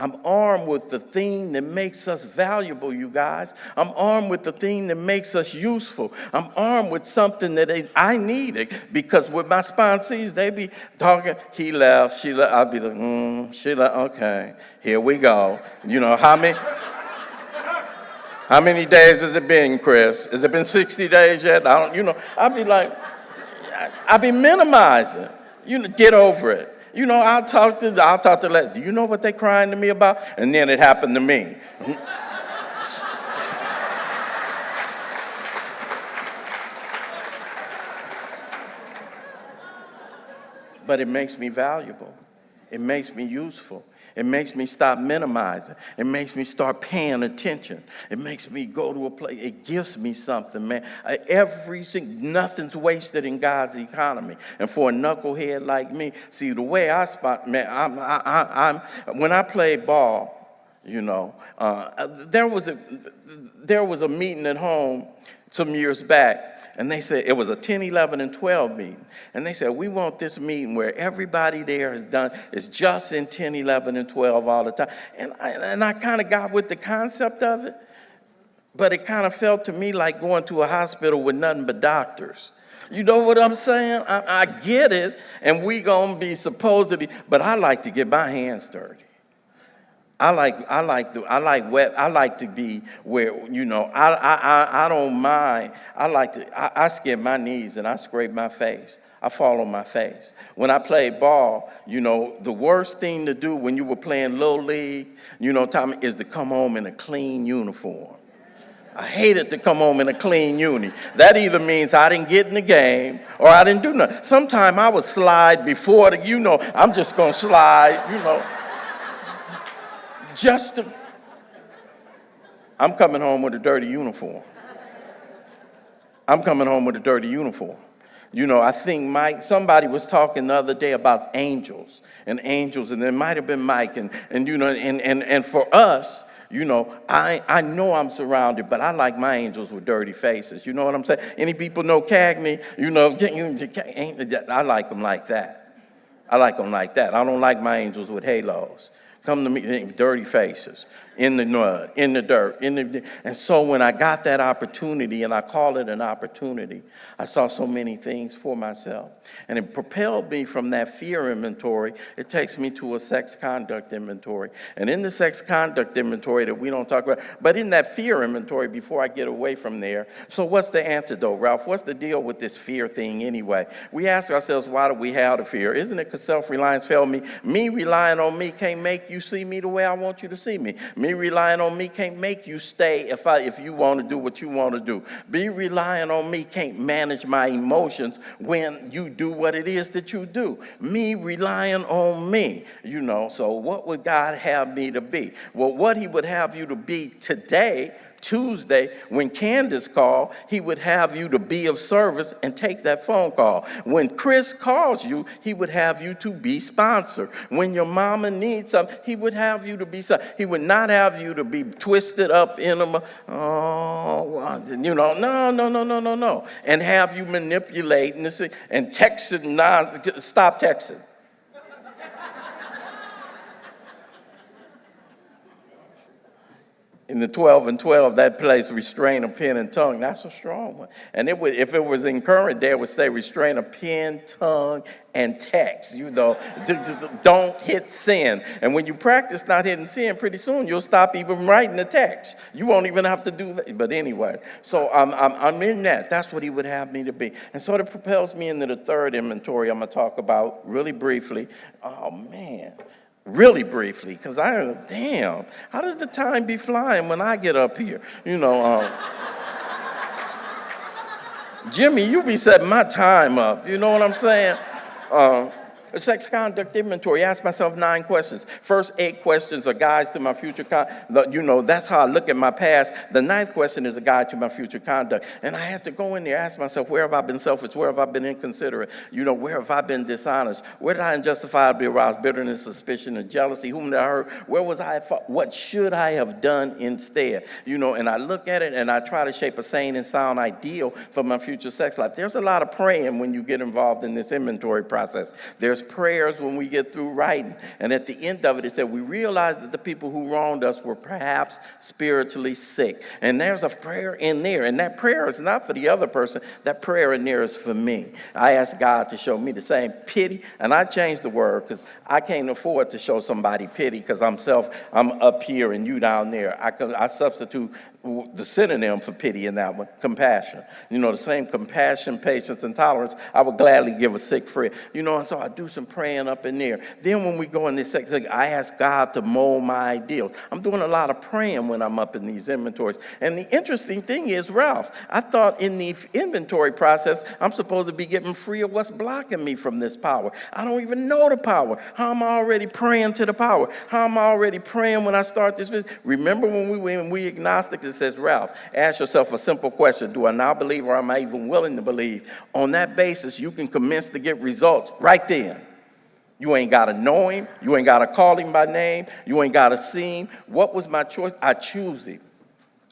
Speaker 1: I'm armed with the thing that makes us valuable, you guys. I'm armed with the thing that makes us useful. I'm armed with something that I needed, because with my sponsees, they be talking, he left, she left. I'll be like, she left, okay, here we go. How many days has it been, Chris? Has it been 60 days yet? I'll be like, I'll be minimizing. Get over it. I'll talk to Les. Do you know what they're crying to me about? And then it happened to me. But it makes me valuable. It makes me useful. It makes me stop minimizing. It makes me start paying attention. It makes me go to a place. It gives me something, man. Nothing's wasted in God's economy. And for a knucklehead like me, see, the way I spot, man, when I played ball, there was a meeting at home some years back. And they said, it was a 10, 11, and 12 meeting. And they said, we want this meeting where everybody there is just in 10, 11, and 12 all the time. And I kind of got with the concept of it, but it kind of felt to me like going to a hospital with nothing but doctors. You know what I'm saying? I get it, and we gonna be supposedly, but I like to get my hands dirty. I like to be where, I don't mind. I skip my knees and I scrape my face. I fall on my face. When I played ball, the worst thing to do when you were playing little league, Tommy, is to come home in a clean uniform. I hated to come home in a clean uni. That either means I didn't get in the game or I didn't do nothing. Sometimes I would slide before I'm just gonna slide, I'm coming home with a dirty uniform. I think somebody was talking the other day about angels, and it might have been Mike, and for us, I know I'm surrounded, but I like my angels with dirty faces. You know what I'm saying? Any people know Cagney? I like them like that. I don't like my angels with halos. Come to me, dirty faces, in the mud, in the dirt, and so when I got that opportunity, and I call it an opportunity, I saw so many things for myself. And it propelled me from that fear inventory. It takes me to a sex conduct inventory. And in the sex conduct inventory that we don't talk about, but in that fear inventory, before I get away from there, so what's the antidote, Ralph? What's the deal with this fear thing anyway? We ask ourselves, why do we have the fear? Isn't it because self-reliance failed me? Me relying on me can't make you see me the way I want you to see me. Me relying on me can't make you stay if you want to do what you want to do. Be relying on me can't manage my emotions when you do what it is that you do. Me relying on me, so what would God have me to be? Well, what he would have you to be today, Tuesday, when Candace called, he would have you to be of service and take that phone call. When Chris calls you, he would have you to be sponsored. When your mama needs something, he would have you to be he would not have you to be twisted up in them. No, and have you manipulating this and texting, stop texting. In the 12 and 12, that place, restrain of pen and tongue, that's a strong one. And if it was in current day, it would say restrain of pen, tongue, and text. Just don't hit sin. And when you practice not hitting sin, pretty soon you'll stop even writing the text. You won't even have to do that. But anyway, so I'm in that. That's what he would have me to be. And so it propels me into the third inventory I'm going to talk about really briefly. Oh, man. really briefly, because damn, how does the time be flying when I get up here? Jimmy, you be setting my time up. You know what I'm saying? Uh, a sex conduct inventory. Ask myself 9 questions. First 8 questions are guides to my future that's how I look at my past. The 9th question is a guide to my future conduct. And I had to go in there, ask myself, where have I been selfish? Where have I been inconsiderate? Where have I been dishonest? Where did I unjustifiably arouse bitterness, suspicion, and jealousy? Whom did I hurt? Where was I at fault? What should I have done instead? And I look at it and I try to shape a sane and sound ideal for my future sex life. There's a lot of praying when you get involved in this inventory process. There's prayers when we get through writing. And at the end of it, it said, we realized that the people who wronged us were perhaps spiritually sick. And there's a prayer in there. And that prayer is not for the other person. That prayer in there is for me. I asked God to show me the same pity. And I changed the word because I can't afford to show somebody pity because I'm up here and you down there. I substitute the synonym for pity in that one, compassion. The same compassion, patience, and tolerance I would gladly give a sick friend. And so I do some praying up in there. Then when we go in this section, I ask God to mold my ideals. I'm doing a lot of praying when I'm up in these inventories. And the interesting thing is, Ralph, I thought in the inventory process, I'm supposed to be getting free of what's blocking me from this power. I don't even know the power. How am I already praying to the power? How am I already praying when I start this business? Remember when we agnostics, it says, Ralph, ask yourself a simple question. Do I now believe or am I even willing to believe? On that basis, you can commence to get results right then. You ain't got to know him. You ain't got to call him by name. You ain't got to see him. What was my choice? I choose him.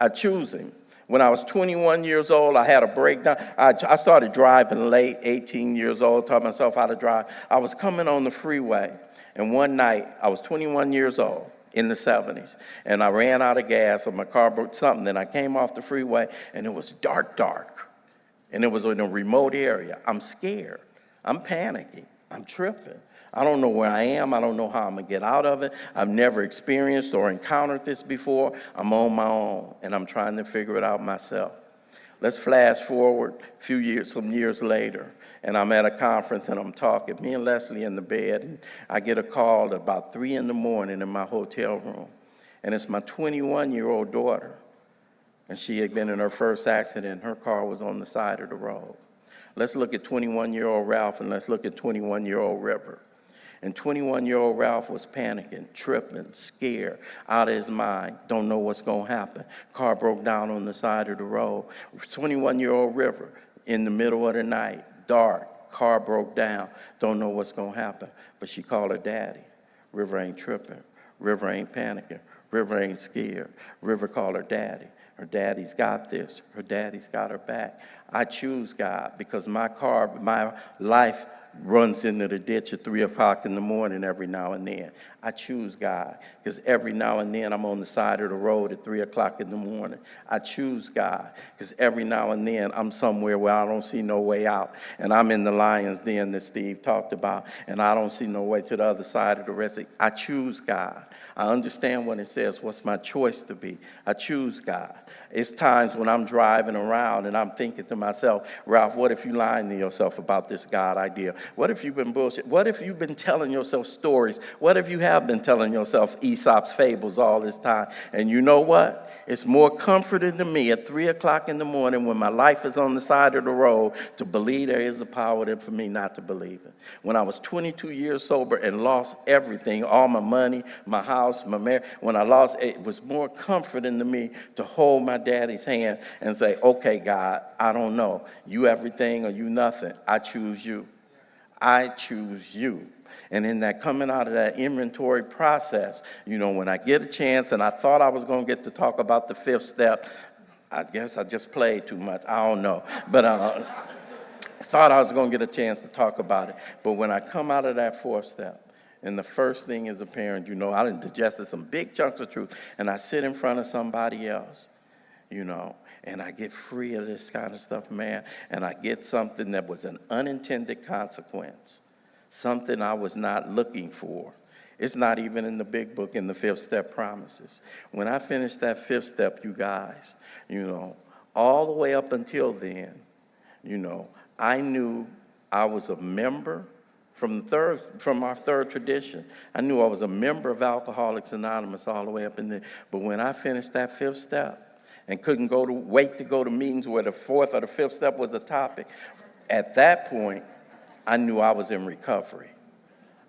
Speaker 1: I choose him. When I was 21 years old, I had a breakdown. I started driving late, 18 years old, taught myself how to drive. I was coming on the freeway, and one night, I was 21 years old in the 70s, and I ran out of gas, or my car broke something, and I came off the freeway, and it was dark, and it was in a remote area. I'm scared. I'm panicking. I'm tripping. I don't know where I am. I don't know how I'm going to get out of it. I've never experienced or encountered this before. I'm on my own, and I'm trying to figure it out myself. Let's flash forward some years later, and I'm at a conference, and I'm talking. Me and Leslie in the bed, and I get a call at about 3 in the morning in my hotel room, and it's my 21-year-old daughter, and she had been in her first accident. Her car was on the side of the road. Let's look at 21-year-old Ralph, and let's look at 21-year-old River. And 21-year-old Ralph was panicking, tripping, scared, out of his mind, don't know what's going to happen. Car broke down on the side of the road. 21-year-old River, in the middle of the night, dark, car broke down, don't know what's going to happen. But she called her daddy. River ain't tripping. River ain't panicking. River ain't scared. River called her daddy. Her daddy's got this. Her daddy's got her back. I choose God because my life runs into the ditch at 3 o'clock in the morning every now and then. I choose God because every now and then I'm on the side of the road at 3 o'clock in the morning. I choose God because every now and then I'm somewhere where I don't see no way out. And I'm in the lion's den that Steve talked about, and I don't see no way to the other side of the rest. I choose God. I understand when it says, what's my choice to be? I choose God. It's times when I'm driving around and I'm thinking to myself, Ralph, what if you lying to yourself about this God idea? What if you've been bullshit? What if you've been telling yourself stories? What if you have been telling yourself Aesop's fables all this time? And you know what? It's more comforting to me at 3 o'clock in the morning when my life is on the side of the road to believe there is a power than for me not to believe it. When I was 22 years sober and lost everything, all my money, my house, my marriage, when I lost it, was more comforting to me to hold my daddy's hand and say, okay, God, I don't know. You everything or you nothing. I choose you. I choose you. And in that coming out of that inventory process, when I get a chance, and I thought I was going to get to talk about the 5th step, I guess I just played too much. I don't know. But I thought I was going to get a chance to talk about it. But when I come out of that 4th step, and the first thing as a parent, I done digested some big chunks of truth, and I sit in front of somebody else, and I get free of this kind of stuff, man, and I get something that was an unintended consequence, something I was not looking for. It's not even in the big book in the 5th step promises. When I finished that 5th step, you guys, all the way up until then, I knew I was a member from our third tradition. I knew I was a member of Alcoholics Anonymous all the way up in there. But when I finished that fifth step and couldn't wait to go to meetings where the fourth or the fifth step was the topic, at that point, I knew I was in recovery.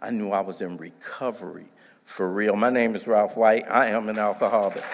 Speaker 1: I knew I was in recovery for real. My name is Ralph White. I am an alcoholic.